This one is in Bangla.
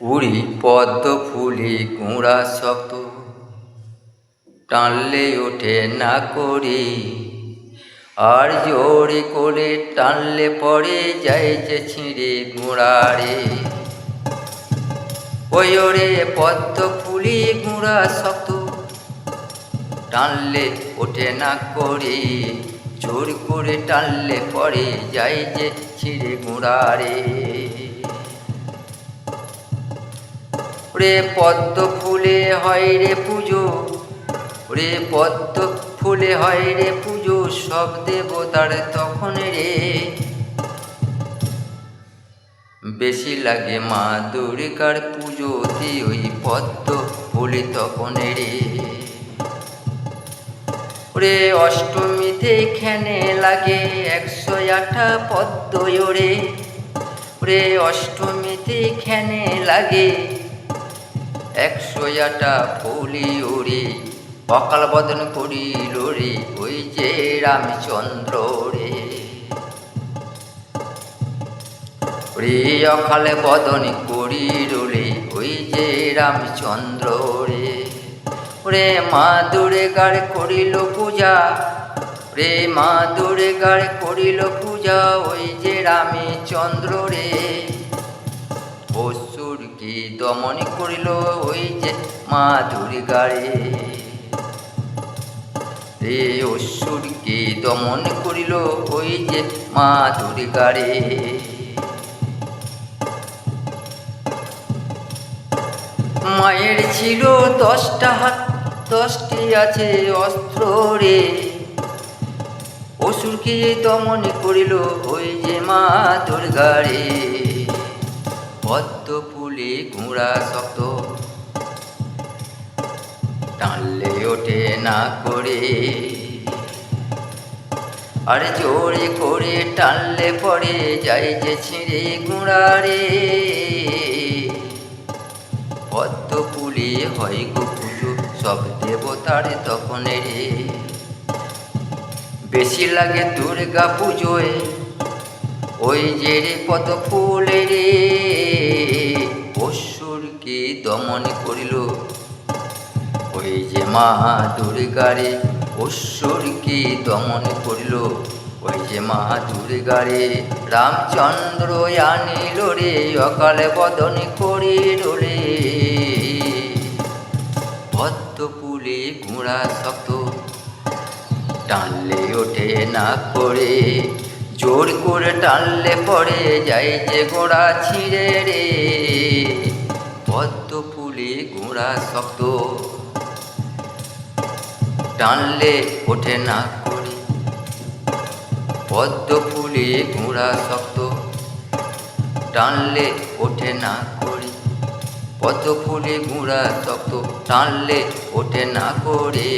উড়ি পদ্ম ফুলে গোড়া শক্ত, টানলে ওঠে না করি, আর জোরে করে টানলে পড়ে যায় যে ছিঁড়ে গোড়ারে। ওই ওরে পদ্ম ফুলে গোড়া শক্ত, টানলে ওঠে না করি, জোর করে টানলে পড়ে যায় যে ছিঁড়ে গোড়ারে। ওরে পদ্ম ফুলে হয় রে পুজো, ওরে পদ্ম ফুলে হয় রে পুজো, সব দেবতার তখন রে। বেশি লাগে মা দুর্গার পুজোতে ওই পদ্ম ফুলে তখন রে। ওরে অষ্টমীতে খেনে লাগে 108টা পদ্ম ওরে। ওরে অষ্টমীতে খেনে লাগে 108টা ফুলি ওরে। অকাল বদন করিল রে ওই যে রামচন্দ্র রে। ওরে অকাল বদন করিল রে ওই যে রামচন্দ্র রে। ওরে মা দুর্গার করিল পূজা, রে মা দুর্গার করিল পূজা ওই যে রামচন্দ্র রে। অসুরকে দমন করিল ওই যে মা দুর্গা রে। রে অসুরকে দমন করিল ওই যে মা দুর্গা রে। মায়ের ছিল 10টা হাত, 10টি আছে অস্ত্র রে। অসুরকে দমন করিল ওই যে মা দুর্গা রে। পদ্ম ফুলে গোড়া শক্ত, টানলে ওঠে না করে, আর জোরে করে টানলে পড়ে যায় যে ছিঁড়ে গোড়া রে। পদ্ম ফুলে হয় গো পুজো সব দেবতার তখন রে। বেশি লাগে দুর্গা পুজোয় ওই যে রে পদ্ম ফুলে রে। অসুরকে দমন করিল ওই যে মা দুর্গা রে। অসুরকে দমন করিল ওই যে মা দুর্গা রে। রামচন্দ্র আনিল রে অকাল বদন করিল রে। পদ্ম ফুলে গোড়া শক্ত, টানলে ওঠে না করে, জোর করে টানলে পড়ে যায় যে গোড়া ছিঁড়ে রে। পদ্ম ফুলে গোড়া শক্ত, টানলে ওঠে না করে। পদ্ম ফুলে গোড়া শক্ত, টানলে ওঠে না করে। পদ্ম ফুলে গোড়া শক্ত, টানলে ওঠে না করে।